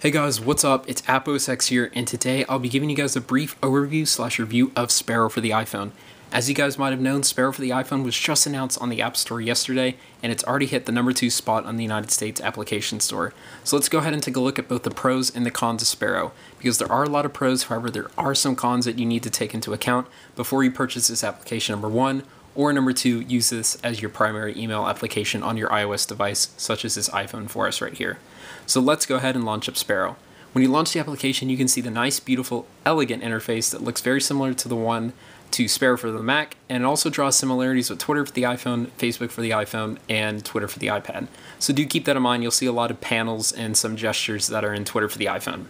Hey guys, what's up? It's AppOSX here, and today I'll be giving you guys a brief overview/review of Sparrow for the iPhone. As you guys might have known, Sparrow for the iPhone was just announced on the App Store yesterday, and it's already hit the #2 spot on the United States Application Store. So let's go ahead and take a look at both the pros and the cons of Sparrow, because there are a lot of pros, however there are some cons that you need to take into account before you purchase this application, number one, or number two, use this as your primary email application on your iOS device, such as this iPhone for us right here. So let's go ahead and launch up Sparrow. When you launch the application, you can see the nice, beautiful, elegant interface that looks very similar to the one to Sparrow for the Mac, and it also draws similarities with Twitter for the iPhone, Facebook for the iPhone, and Twitter for the iPad. So do keep that in mind. You'll see a lot of panels and some gestures that are in Twitter for the iPhone.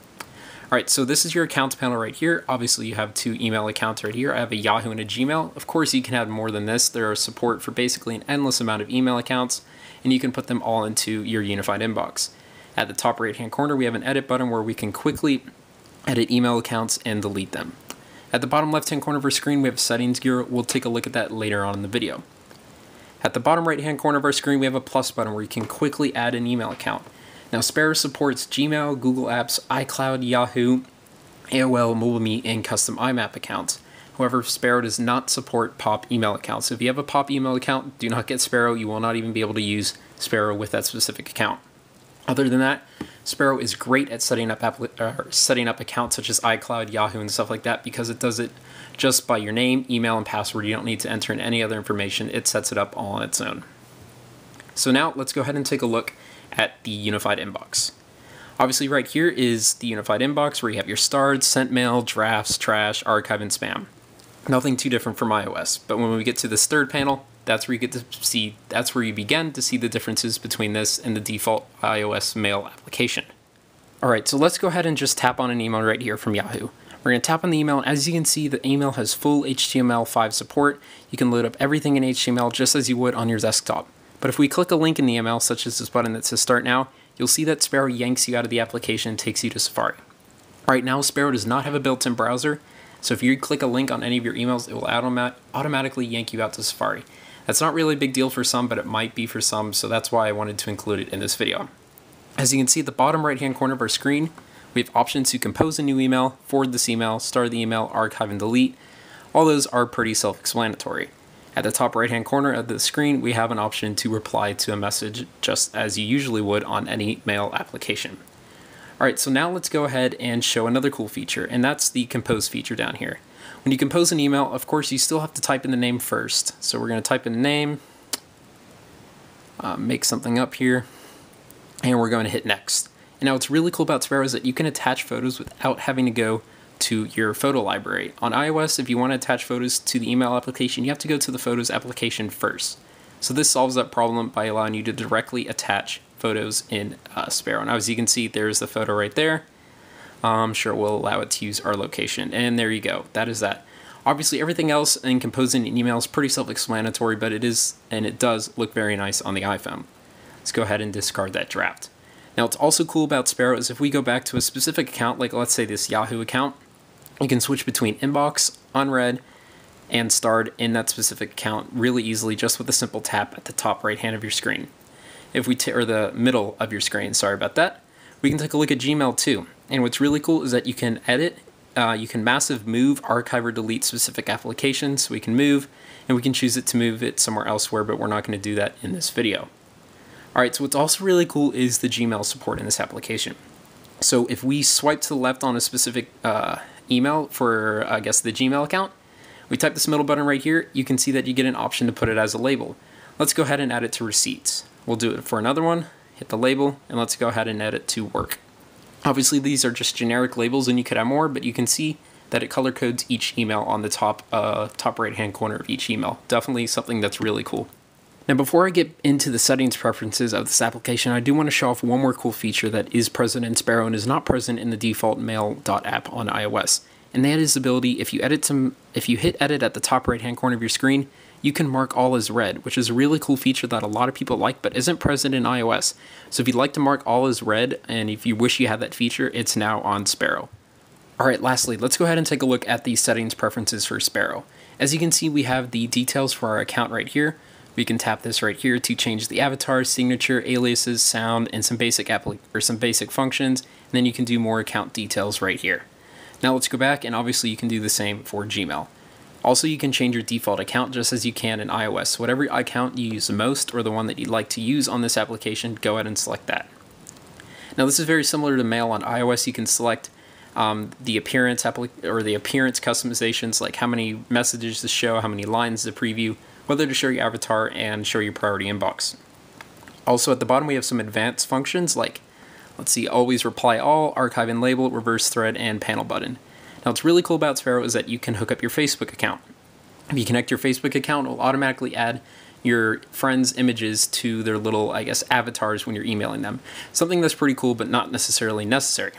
Alright, so this is your accounts panel right here. Obviously you have two email accounts right here. I have a Yahoo and a Gmail. Of course you can have more than this. There is support for basically an endless amount of email accounts, and you can put them all into your unified inbox. At the top right hand corner we have an edit button where we can quickly edit email accounts and delete them. At the bottom left hand corner of our screen we have a settings gear. We'll take a look at that later on in the video. At the bottom right hand corner of our screen we have a plus button where you can quickly add an email account. Now Sparrow supports Gmail, Google Apps, iCloud, Yahoo, AOL, MobileMe, and custom IMAP accounts. However, Sparrow does not support POP email accounts. So if you have a POP email account, do not get Sparrow. You will not even be able to use Sparrow with that specific account. Other than that, Sparrow is great at setting up accounts such as iCloud, Yahoo, and stuff like that, because it does it just by your name, email, and password. You don't need to enter in any other information. It sets it up all on its own. So now let's go ahead and take a look at the unified inbox. Obviously right here is the unified inbox where you have your starred, sent mail, drafts, trash, archive, and spam. Nothing too different from iOS, but when we get to this third panel, that's where you begin to see the differences between this and the default iOS mail application. Alright, so let's go ahead and just tap on an email right here from Yahoo. We're going to tap on the email, and as you can see, the email has full HTML5 support. You can load up everything in HTML just as you would on your desktop. But if we click a link in the email, such as this button that says Start Now, you'll see that Sparrow yanks you out of the application and takes you to Safari. Right now, Sparrow does not have a built-in browser, so if you click a link on any of your emails, it will automatically yank you out to Safari. That's not really a big deal for some, but it might be for some, so that's why I wanted to include it in this video. As you can see at the bottom right-hand corner of our screen, we have options to compose a new email, forward this email, start the email, archive, and delete. All those are pretty self-explanatory. At the top right-hand corner of the screen, we have an option to reply to a message just as you usually would on any mail application. Alright, so now let's go ahead and show another cool feature, and that's the compose feature down here. When you compose an email, of course, you still have to type in the name first. So we're going to type in name, make something up here, and we're going to hit next. And now what's really cool about Sparrow is that you can attach photos without having to go to your photo library. On iOS, if you want to attach photos to the email application, you have to go to the Photos application first. So this solves that problem by allowing you to directly attach photos in Sparrow. Now as you can see, there's the photo right there. I'm sure it will allow it to use our location. And there you go. That is that. Obviously everything else in composing an email is pretty self-explanatory, but it does look very nice on the iPhone. Let's go ahead and discard that draft. Now what's also cool about Sparrow is if we go back to a specific account, like let's say this Yahoo account, you can switch between inbox, unread, and starred in that specific account really easily just with a simple tap at the top right hand of your screen. If we or the middle of your screen, sorry about that. We can take a look at Gmail too. And what's really cool is that you can edit, you can massive move, archive, or delete specific applications. So we can move, and we can choose it to move it somewhere elsewhere, but we're not going to do that in this video. Alright, so what's also really cool is the Gmail support in this application. So if we swipe to the left on a specific email for, I guess, the Gmail account, we type this middle button right here, you can see that you get an option to put it as a label. Let's go ahead and add it to receipts. We'll do it for another one, hit the label, and let's go ahead and add it to work. Obviously these are just generic labels and you could have more, but you can see that it color codes each email on the top right hand corner of each email. Definitely something that's really cool. Now before I get into the settings preferences of this application, I do want to show off one more cool feature that is present in Sparrow and is not present in the default Mail.app on iOS. And that is the ability, if you hit edit at the top right hand corner of your screen, you can mark all as read, which is a really cool feature that a lot of people like but isn't present in iOS. So if you'd like to mark all as read, and if you wish you had that feature, it's now on Sparrow. Alright, lastly, let's go ahead and take a look at the settings preferences for Sparrow. As you can see, we have the details for our account right here. We can tap this right here to change the avatar, signature, aliases, sound, and some basic functions. And then you can do more account details right here. Now let's go back, and obviously you can do the same for Gmail. Also, you can change your default account just as you can in iOS. Whatever account you use the most, or the one that you'd like to use on this application, go ahead and select that. Now this is very similar to Mail on iOS. You can select the appearance customizations, like how many messages to show, how many lines to preview, whether to show your avatar, and show your priority inbox. Also at the bottom we have some advanced functions like, let's see, always reply all, archive and label, reverse thread, and panel button. Now what's really cool about Sparrow is that you can hook up your Facebook account. If you connect your Facebook account, it will automatically add your friends' images to their little, avatars when you're emailing them. Something that's pretty cool, but not necessarily necessary.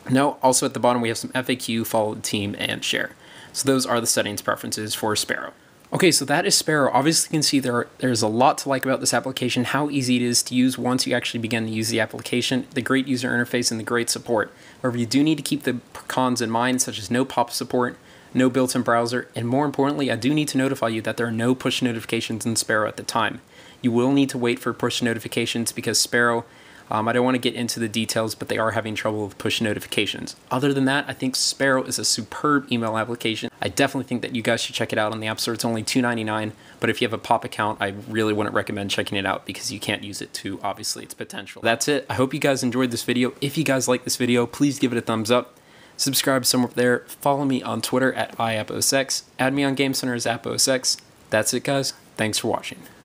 Now, also at the bottom we have some FAQ, follow the team, and share. So those are the settings preferences for Sparrow. Okay, so that is Sparrow. Obviously you can see there's a lot to like about this application, how easy it is to use once you actually begin to use the application, the great user interface, and the great support. However, you do need to keep the cons in mind, such as no pop support, no built-in browser, and more importantly, I do need to notify you that there are no push notifications in Sparrow at the time. You will need to wait for push notifications because Sparrow, I don't want to get into the details, but they are having trouble with push notifications. Other than that, I think Sparrow is a superb email application. I definitely think that you guys should check it out on the App Store. It's only $2.99, but if you have a pop account, I really wouldn't recommend checking it out because you can't use it to, obviously, its potential. That's it. I hope you guys enjoyed this video. If you guys like this video, please give it a thumbs up. Subscribe somewhere there. Follow me on Twitter at iAppOSX. Add me on Game Center as AppOSX. That's it, guys. Thanks for watching.